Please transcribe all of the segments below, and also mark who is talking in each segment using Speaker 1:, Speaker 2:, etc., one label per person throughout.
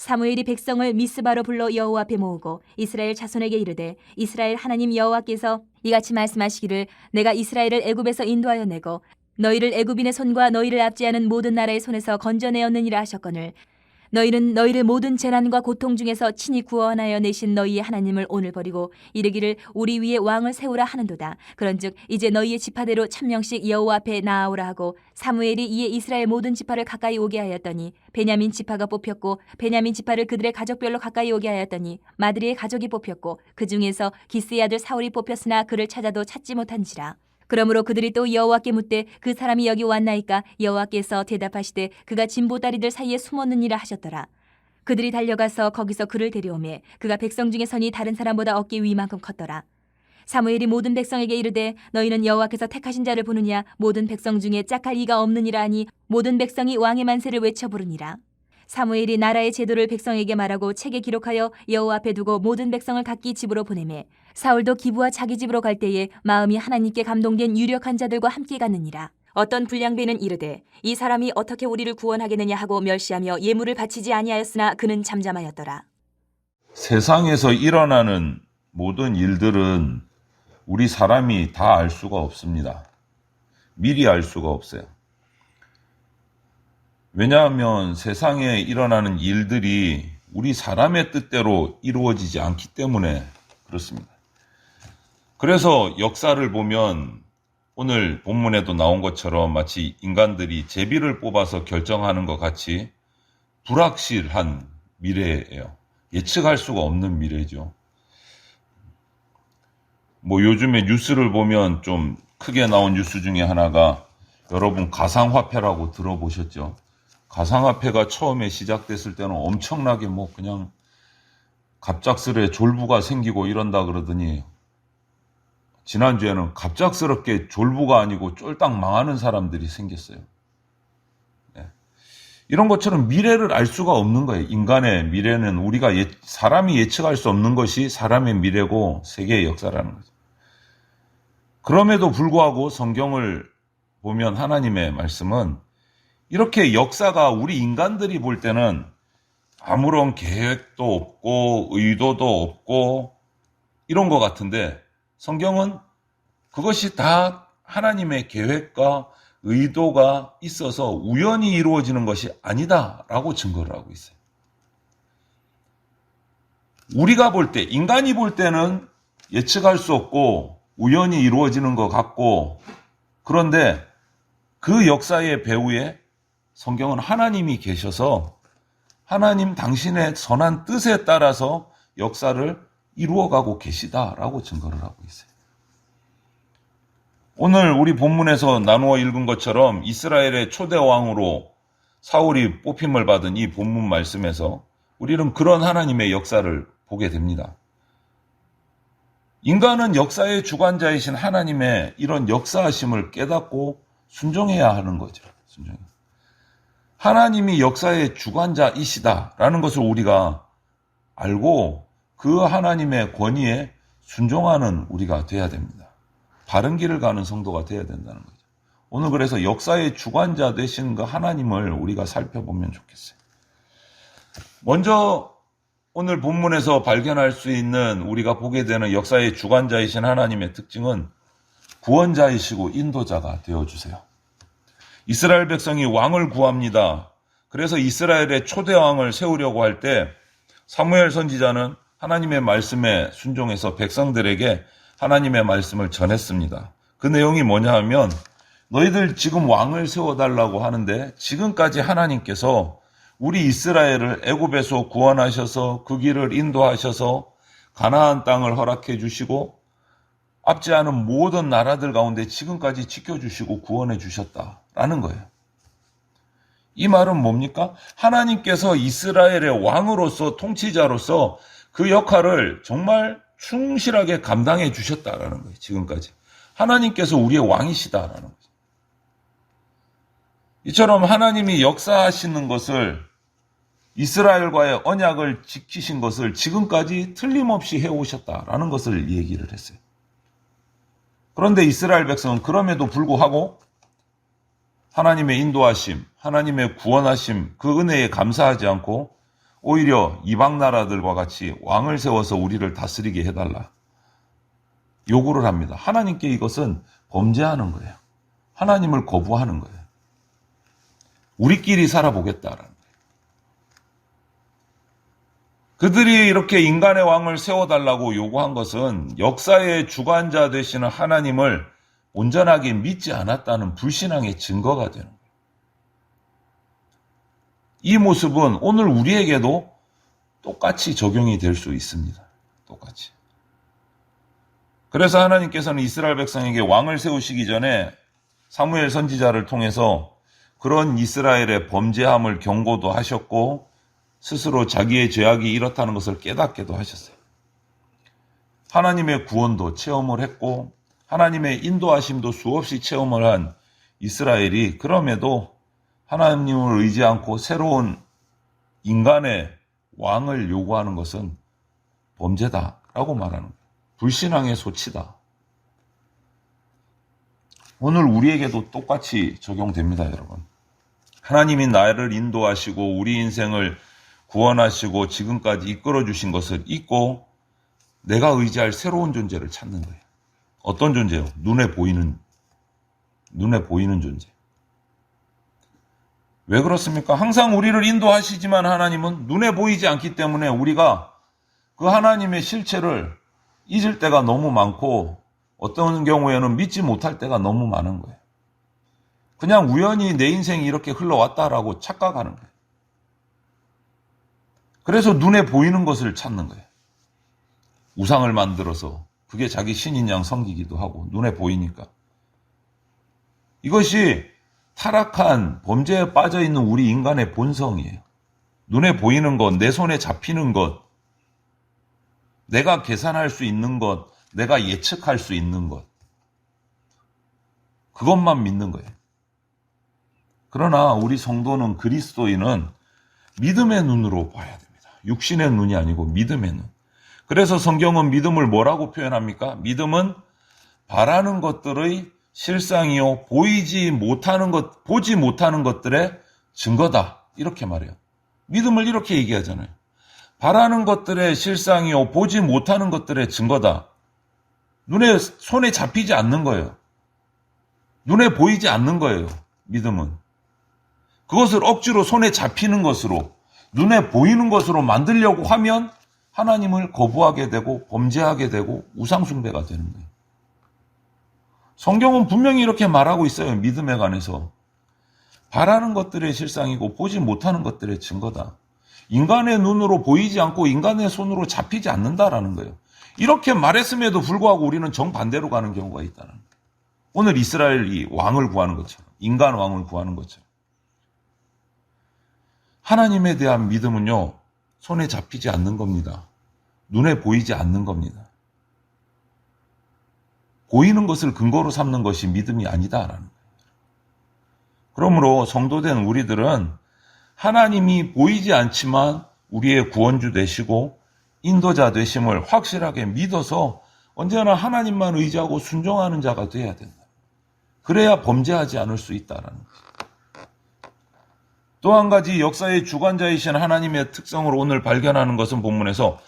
Speaker 1: 사무엘이 백성을 미스바로 불러 여호와 앞에 모으고 이스라엘 자손에게 이르되 이스라엘 하나님 여호와께서 이같이 말씀하시기를 내가 이스라엘을 애굽에서 인도하여 내고 너희를 애굽인의 손과 너희를 압제하는 모든 나라의 손에서 건져내었느니라 하셨거늘 너희는 너희를 모든 재난과 고통 중에서 친히 구원하여 내신 너희의 하나님을 오늘 버리고 이르기를 우리 위에 왕을 세우라 하는도다. 그런즉 이제 너희의 지파대로 1000명씩 여호와 앞에 나아오라 하고 사무엘이 이에 이스라엘 모든 지파를 가까이 오게 하였더니 베냐민 지파가 뽑혔고 베냐민 지파를 그들의 가족별로 가까이 오게 하였더니 마드리의 가족이 뽑혔고 그 중에서 기스의 아들 사울이 뽑혔으나 그를 찾아도 찾지 못한지라. 그러므로 그들이 또 여호와께 묻되 그 사람이 여기 왔나이까 여호와께서 대답하시되 그가 진보다리들 사이에 숨었느니라 하셨더라. 그들이 달려가서 거기서 그를 데려오매 그가 백성 중에 선이 다른 사람보다 어깨 위만큼 컸더라. 사무엘이 모든 백성에게 이르되 너희는 여호와께서 택하신 자를 보느냐 모든 백성 중에 짝할 이가 없느니라 하니 모든 백성이 왕의 만세를 외쳐 부르니라. 사무엘이 나라의 제도를 백성에게 말하고 책에 기록하여 여호와 앞에 두고 모든 백성을 각기 집으로 보내매 사울도 기브와 자기 집으로 갈 때에 마음이 하나님께 감동된 유력한 자들과 함께 갔느니라. 어떤 불량배는 이르되 이 사람이 어떻게 우리를 구원하겠느냐 하고 멸시하며 예물을 바치지 아니하였으나 그는 잠잠하였더라.
Speaker 2: 세상에서 일어나는 모든 일들은 우리 사람이 다 알 수가 없습니다. 미리 알 수가 없어요. 왜냐하면 세상에 일어나는 일들이 우리 사람의 뜻대로 이루어지지 않기 때문에 그렇습니다. 그래서 역사를 보면 오늘 본문에도 나온 것처럼 마치 인간들이 제비를 뽑아서 결정하는 것 같이 불확실한 미래예요. 예측할 수가 없는 미래죠. 요즘에 뉴스를 보면 좀 크게 나온 뉴스 중에 하나가 여러분 가상화폐라고 들어보셨죠? 가상화폐가 처음에 시작됐을 때는 엄청나게 그냥 갑작스레 졸부가 생기고 이런다 그러더니 지난주에는 갑작스럽게 졸부가 아니고 쫄딱 망하는 사람들이 생겼어요. 네. 이런 것처럼 미래를 알 수가 없는 거예요. 인간의 미래는 우리가 사람이 예측할 수 없는 것이 사람의 미래고 세계의 역사라는 거죠. 그럼에도 불구하고 성경을 보면 하나님의 말씀은 이렇게 역사가 우리 인간들이 볼 때는 아무런 계획도 없고 의도도 없고 이런 것 같은데 성경은 그것이 다 하나님의 계획과 의도가 있어서 우연히 이루어지는 것이 아니다라고 증거를 하고 있어요. 우리가 볼 때, 인간이 볼 때는 예측할 수 없고 우연히 이루어지는 것 같고 그런데 그 역사의 배후에 성경은 하나님이 계셔서 하나님 당신의 선한 뜻에 따라서 역사를 이루어가고 계시다라고 증거를 하고 있어요. 오늘 우리 본문에서 나누어 읽은 것처럼 이스라엘의 초대 왕으로 사울이 뽑힘을 받은 이 본문 말씀에서 우리는 그런 하나님의 역사를 보게 됩니다. 인간은 역사의 주관자이신 하나님의 이런 역사하심을 깨닫고 순종해야 하는 거죠. 하나님이 역사의 주관자이시다라는 것을 우리가 알고 그 하나님의 권위에 순종하는 우리가 돼야 됩니다. 바른 길을 가는 성도가 돼야 된다는 거죠. 오늘 그래서 역사의 주관자 되신 그 하나님을 우리가 살펴보면 좋겠어요. 먼저 오늘 본문에서 발견할 수 있는 우리가 보게 되는 역사의 주관자이신 하나님의 특징은 구원자이시고 인도자가 되어주세요. 이스라엘 백성이 왕을 구합니다. 그래서 이스라엘의 초대 왕을 세우려고 할 때 사무엘 선지자는 하나님의 말씀에 순종해서 백성들에게 하나님의 말씀을 전했습니다. 그 내용이 뭐냐 하면 너희들 지금 왕을 세워달라고 하는데 지금까지 하나님께서 우리 이스라엘을 애굽에서 구원하셔서 그 길을 인도하셔서 가나안 땅을 허락해 주시고 압제하는 모든 나라들 가운데 지금까지 지켜주시고 구원해 주셨다라는 거예요. 이 말은 뭡니까? 하나님께서 이스라엘의 왕으로서 통치자로서 그 역할을 정말 충실하게 감당해 주셨다라는 거예요. 지금까지. 하나님께서 우리의 왕이시다라는 거죠. 이처럼 하나님이 역사하시는 것을 이스라엘과의 언약을 지키신 것을 지금까지 틀림없이 해오셨다라는 것을 얘기를 했어요. 그런데 이스라엘 백성은 그럼에도 불구하고 하나님의 인도하심, 하나님의 구원하심, 그 은혜에 감사하지 않고 오히려 이방 나라들과 같이 왕을 세워서 우리를 다스리게 해달라. 요구를 합니다. 하나님께 이것은 범죄하는 거예요. 하나님을 거부하는 거예요. 우리끼리 살아보겠다라는 거예요. 그들이 이렇게 인간의 왕을 세워달라고 요구한 것은 역사의 주관자 되시는 하나님을 온전하게 믿지 않았다는 불신앙의 증거가 되는 거예요. 이 모습은 오늘 우리에게도 똑같이 적용이 될 수 있습니다. 똑같이. 그래서 하나님께서는 이스라엘 백성에게 왕을 세우시기 전에 사무엘 선지자를 통해서 그런 이스라엘의 범죄함을 경고도 하셨고 스스로 자기의 죄악이 이렇다는 것을 깨닫게도 하셨어요. 하나님의 구원도 체험을 했고 하나님의 인도하심도 수없이 체험을 한 이스라엘이 그럼에도 하나님을 의지 않고 새로운 인간의 왕을 요구하는 것은 범죄다라고 말하는 거예요. 불신앙의 소치다. 오늘 우리에게도 똑같이 적용됩니다, 여러분. 하나님이 나를 인도하시고 우리 인생을 구원하시고 지금까지 이끌어 주신 것을 잊고 내가 의지할 새로운 존재를 찾는 거예요. 어떤 존재요? 눈에 보이는 존재. 왜 그렇습니까? 항상 우리를 인도하시지만 하나님은 눈에 보이지 않기 때문에 우리가 그 하나님의 실체를 잊을 때가 너무 많고 어떤 경우에는 믿지 못할 때가 너무 많은 거예요. 그냥 우연히 내 인생이 이렇게 흘러왔다라고 착각하는 거예요. 그래서 눈에 보이는 것을 찾는 거예요. 우상을 만들어서 그게 자기 신인 양 섬기기도 하고 눈에 보이니까. 이것이 타락한 범죄에 빠져있는 우리 인간의 본성이에요. 눈에 보이는 것, 내 손에 잡히는 것, 내가 계산할 수 있는 것, 내가 예측할 수 있는 것. 그것만 믿는 거예요. 그러나 우리 성도는 그리스도인은 믿음의 눈으로 봐야 됩니다. 육신의 눈이 아니고 믿음의 눈. 그래서 성경은 믿음을 뭐라고 표현합니까? 믿음은 바라는 것들의 실상이요 보지 못하는 것들의 증거다. 이렇게 말해요. 믿음을 이렇게 얘기하잖아요. 바라는 것들의 실상이요 보지 못하는 것들의 증거다. 손에 잡히지 않는 거예요. 눈에 보이지 않는 거예요. 믿음은. 그것을 억지로 손에 잡히는 것으로 눈에 보이는 것으로 만들려고 하면 하나님을 거부하게 되고 범죄하게 되고 우상숭배가 되는 거예요. 성경은 분명히 이렇게 말하고 있어요. 믿음에 관해서. 바라는 것들의 실상이고 보지 못하는 것들의 증거다. 인간의 눈으로 보이지 않고 인간의 손으로 잡히지 않는다라는 거예요. 이렇게 말했음에도 불구하고 우리는 정반대로 가는 경우가 있다는 거예요. 오늘 이스라엘이 왕을 구하는 것처럼, 인간 왕을 구하는 것처럼. 하나님에 대한 믿음은요, 손에 잡히지 않는 겁니다. 눈에 보이지 않는 겁니다. 보이는 것을 근거로 삼는 것이 믿음이 아니다라는 거예요. 그러므로 성도된 우리들은 하나님이 보이지 않지만 우리의 구원주 되시고 인도자 되심을 확실하게 믿어서 언제나 하나님만 의지하고 순종하는 자가 되어야 된다. 그래야 범죄하지 않을 수 있다라는 거예요. 또 한 가지 역사의 주관자이신 하나님의 특성을 오늘 발견하는 것은 본문에서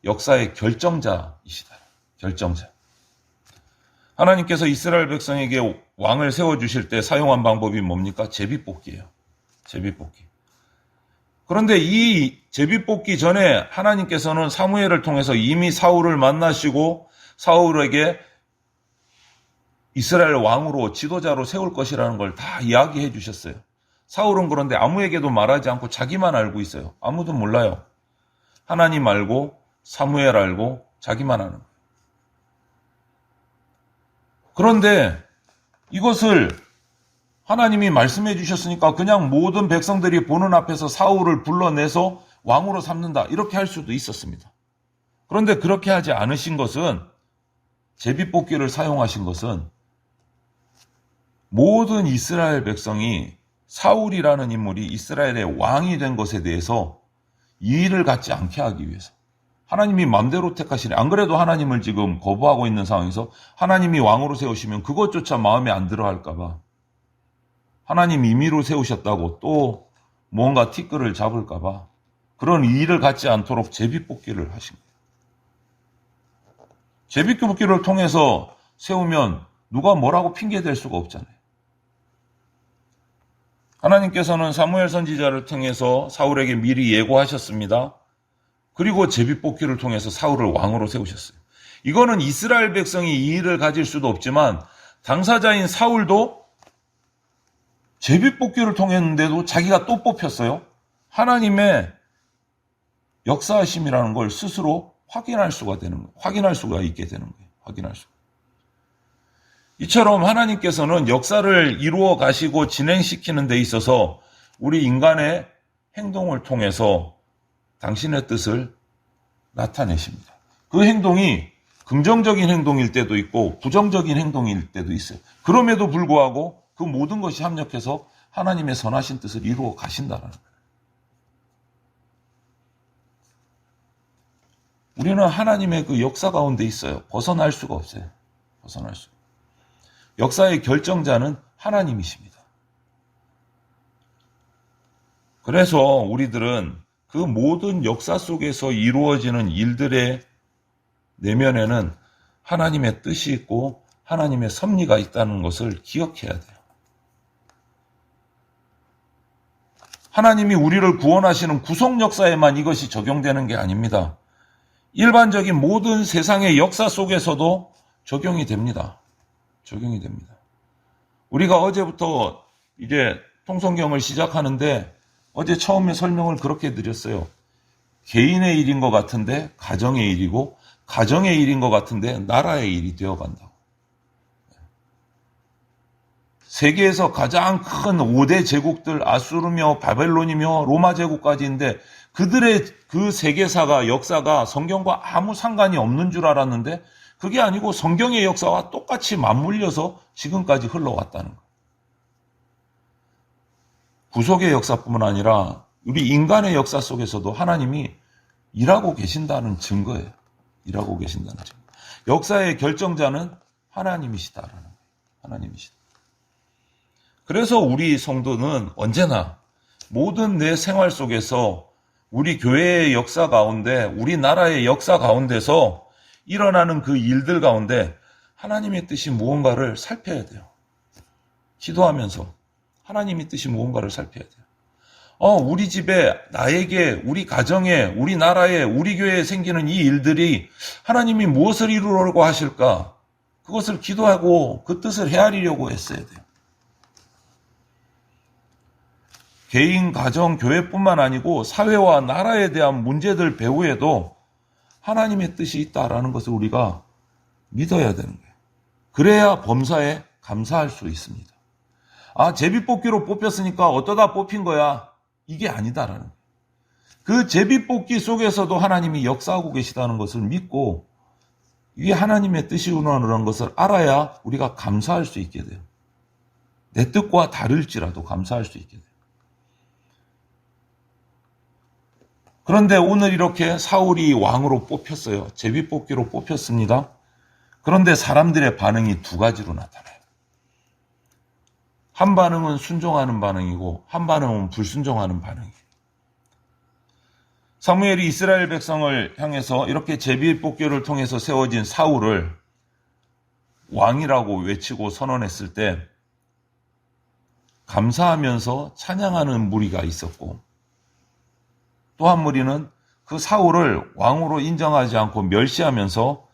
Speaker 2: 역사의 결정자이시다. 결정자. 하나님께서 이스라엘 백성에게 왕을 세워주실 때 사용한 방법이 뭡니까? 제비뽑기예요. 제비뽑기. 그런데 이 제비뽑기 전에 하나님께서는 사무엘을 통해서 이미 사울을 만나시고 사울에게 이스라엘 왕으로 지도자로 세울 것이라는 걸 다 이야기해 주셨어요. 사울은 그런데 아무에게도 말하지 않고 자기만 알고 있어요. 아무도 몰라요. 하나님 알고 사무엘 알고 자기만 아는 거예요. 그런데 이것을 하나님이 말씀해 주셨으니까 그냥 모든 백성들이 보는 앞에서 사울을 불러내서 왕으로 삼는다. 이렇게 할 수도 있었습니다. 그런데 그렇게 하지 않으신 것은, 제비뽑기를 사용하신 것은 모든 이스라엘 백성이 사울이라는 인물이 이스라엘의 왕이 된 것에 대해서 이의를 갖지 않게 하기 위해서. 하나님이 마음대로 택하시네. 안 그래도 하나님을 지금 거부하고 있는 상황에서 하나님이 왕으로 세우시면 그것조차 마음에 안 들어 할까 봐. 하나님 임의로 세우셨다고 또 뭔가 티끌을 잡을까 봐. 그런 의의를 갖지 않도록 제비뽑기를 하신 거예요. 제비뽑기를 통해서 세우면 누가 뭐라고 핑계댈 수가 없잖아요. 하나님께서는 사무엘 선지자를 통해서 사울에게 미리 예고하셨습니다. 그리고 제비뽑기를 통해서 사울을 왕으로 세우셨어요. 이거는 이스라엘 백성이 이의를 가질 수도 없지만 당사자인 사울도 제비뽑기를 통했는데도 자기가 또 뽑혔어요. 하나님의 역사하심이라는 걸 스스로 확인할 수가 있게 되는 거예요. 확인할 수가. 이처럼 하나님께서는 역사를 이루어 가시고 진행시키는 데 있어서 우리 인간의 행동을 통해서 당신의 뜻을 나타내십니다. 그 행동이 긍정적인 행동일 때도 있고 부정적인 행동일 때도 있어요. 그럼에도 불구하고 그 모든 것이 합력해서 하나님의 선하신 뜻을 이루어 가신다는 거예요. 우리는 하나님의 그 역사 가운데 있어요. 벗어날 수가 없어요. 벗어날 수가. 역사의 결정자는 하나님이십니다. 그래서 우리들은 그 모든 역사 속에서 이루어지는 일들의 내면에는 하나님의 뜻이 있고 하나님의 섭리가 있다는 것을 기억해야 돼요. 하나님이 우리를 구원하시는 구속 역사에만 이것이 적용되는 게 아닙니다. 일반적인 모든 세상의 역사 속에서도 적용이 됩니다. 적용이 됩니다. 우리가 어제부터 이제 통성경을 시작하는데 어제 처음에 설명을 그렇게 드렸어요. 개인의 일인 것 같은데 가정의 일이고 가정의 일인 것 같은데 나라의 일이 되어간다고. 세계에서 가장 큰 5대 제국들 아수르며 바벨론이며 로마 제국까지인데 그들의 그 세계사가 역사가 성경과 아무 상관이 없는 줄 알았는데 그게 아니고 성경의 역사와 똑같이 맞물려서 지금까지 흘러왔다는 거예요. 구속의 역사뿐만 아니라 우리 인간의 역사 속에서도 하나님이 일하고 계신다는 증거예요. 일하고 계신다는 증거. 역사의 결정자는 하나님이시다라는 거예요. 하나님이시다. 그래서 우리 성도는 언제나 모든 내 생활 속에서 우리 교회의 역사 가운데, 우리나라의 역사 가운데서 일어나는 그 일들 가운데 하나님의 뜻이 무언가를 살펴야 돼요. 기도하면서 하나님의 뜻이 무언가를 살펴야 돼요. 우리 집에, 나에게, 우리 가정에, 우리 나라에, 우리 교회에 생기는 이 일들이 하나님이 무엇을 이루려고 하실까? 그것을 기도하고 그 뜻을 헤아리려고 했어야 돼요. 개인, 가정, 교회뿐만 아니고 사회와 나라에 대한 문제들 배후에도 하나님의 뜻이 있다라는 것을 우리가 믿어야 되는 거예요. 그래야 범사에 감사할 수 있습니다. 제비뽑기로 뽑혔으니까 어떠다 뽑힌 거야. 이게 아니다라는 거예요. 그 제비뽑기 속에서도 하나님이 역사하고 계시다는 것을 믿고 이게 하나님의 뜻이구나라는 것을 알아야 우리가 감사할 수 있게 돼요. 내 뜻과 다를지라도 감사할 수 있게 돼요. 그런데 오늘 이렇게 사울이 왕으로 뽑혔어요. 제비뽑기로 뽑혔습니다. 그런데 사람들의 반응이 두 가지로 나타나요. 한 반응은 순종하는 반응이고 한 반응은 불순종하는 반응이에요. 사무엘이 이스라엘 백성을 향해서 이렇게 제비뽑기를 통해서 세워진 사울을 왕이라고 외치고 선언했을 때 감사하면서 찬양하는 무리가 있었고 또 한 무리는 그 사울을 왕으로 인정하지 않고 멸시하면서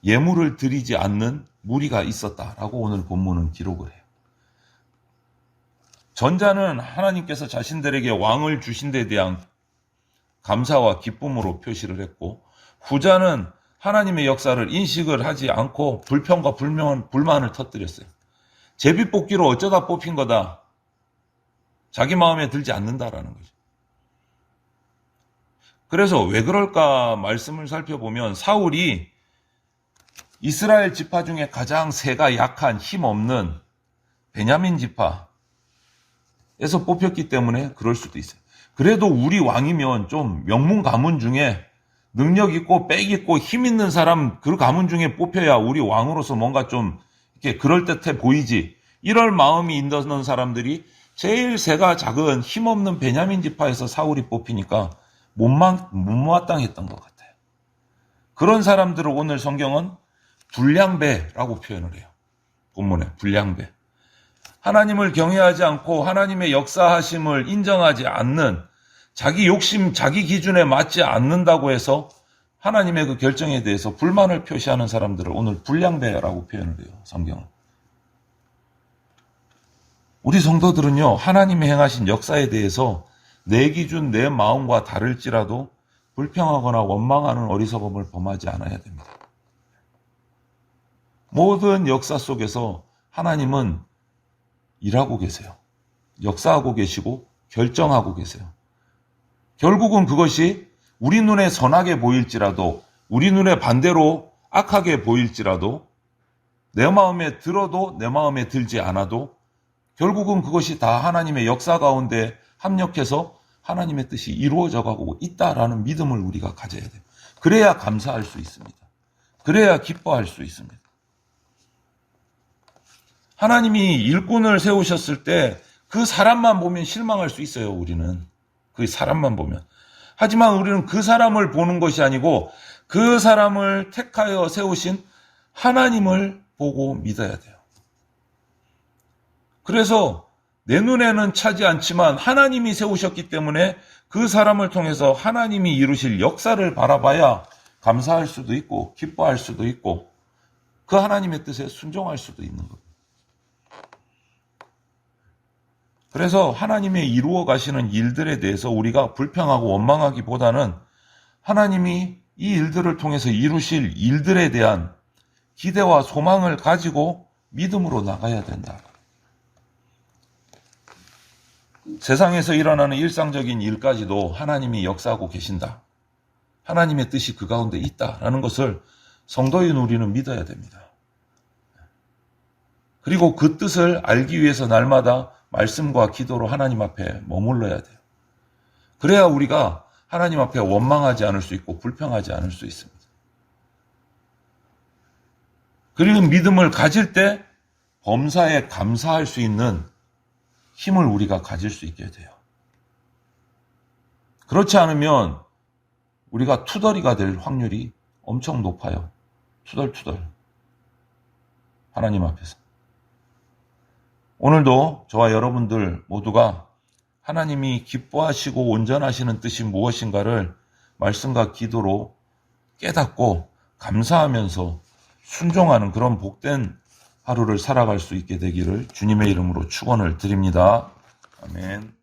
Speaker 2: 예물을 드리지 않는 무리가 있었다라고 오늘 본문은 기록을 해요. 전자는 하나님께서 자신들에게 왕을 주신 데 대한 감사와 기쁨으로 표시를 했고 후자는 하나님의 역사를 인식을 하지 않고 불평과 불만을 터뜨렸어요. 제비뽑기로 어쩌다 뽑힌 거다. 자기 마음에 들지 않는다라는 거죠. 그래서 왜 그럴까 말씀을 살펴보면 사울이 이스라엘 지파 중에 가장 세가 약한 힘없는 베냐민 지파에서 뽑혔기 때문에 그럴 수도 있어요. 그래도 우리 왕이면 좀 명문 가문 중에 능력 있고 빽 있고 힘 있는 사람 그 가문 중에 뽑혀야 우리 왕으로서 뭔가 좀 이렇게 그럴듯해 보이지. 이럴 마음이 있는 사람들이 제일 세가 작은 힘없는 베냐민 지파에서 사울이 뽑히니까 못마땅했던 것 같아요. 그런 사람들을 오늘 성경은 불량배라고 표현을 해요. 본문에 불량배. 하나님을 경외하지 않고 하나님의 역사하심을 인정하지 않는, 자기 욕심, 자기 기준에 맞지 않는다고 해서 하나님의 그 결정에 대해서 불만을 표시하는 사람들을 오늘 불량배라고 표현을 해요. 성경은. 우리 성도들은요, 하나님이 행하신 역사에 대해서 내 기준, 내 마음과 다를지라도 불평하거나 원망하는 어리석음을 범하지 않아야 됩니다. 모든 역사 속에서 하나님은 일하고 계세요. 역사하고 계시고 결정하고 계세요. 결국은 그것이 우리 눈에 선하게 보일지라도, 우리 눈에 반대로 악하게 보일지라도, 내 마음에 들어도 내 마음에 들지 않아도 결국은 그것이 다 하나님의 역사 가운데 합력해서 하나님의 뜻이 이루어져 가고 있다라는 믿음을 우리가 가져야 돼요. 그래야 감사할 수 있습니다. 그래야 기뻐할 수 있습니다. 하나님이 일꾼을 세우셨을 때 그 사람만 보면 실망할 수 있어요, 우리는. 그 사람만 보면. 하지만 우리는 그 사람을 보는 것이 아니고 그 사람을 택하여 세우신 하나님을 보고 믿어야 돼요. 그래서 내 눈에는 차지 않지만 하나님이 세우셨기 때문에 그 사람을 통해서 하나님이 이루실 역사를 바라봐야 감사할 수도 있고 기뻐할 수도 있고 그 하나님의 뜻에 순종할 수도 있는 겁니다. 그래서 하나님의 이루어 가시는 일들에 대해서 우리가 불평하고 원망하기보다는 하나님이 이 일들을 통해서 이루실 일들에 대한 기대와 소망을 가지고 믿음으로 나가야 된다. 세상에서 일어나는 일상적인 일까지도 하나님이 역사하고 계신다. 하나님의 뜻이 그 가운데 있다라는 것을 성도인 우리는 믿어야 됩니다. 그리고 그 뜻을 알기 위해서 날마다 말씀과 기도로 하나님 앞에 머물러야 돼요. 그래야 우리가 하나님 앞에 원망하지 않을 수 있고 불평하지 않을 수 있습니다. 그리고 믿음을 가질 때 범사에 감사할 수 있는 힘을 우리가 가질 수 있게 돼요. 그렇지 않으면 우리가 투덜이가 될 확률이 엄청 높아요. 투덜투덜. 하나님 앞에서. 오늘도 저와 여러분들 모두가 하나님이 기뻐하시고 온전하시는 뜻이 무엇인가를 말씀과 기도로 깨닫고 감사하면서 순종하는 그런 복된 하루를 살아갈 수 있게 되기를 주님의 이름으로 축원을 드립니다. 아멘.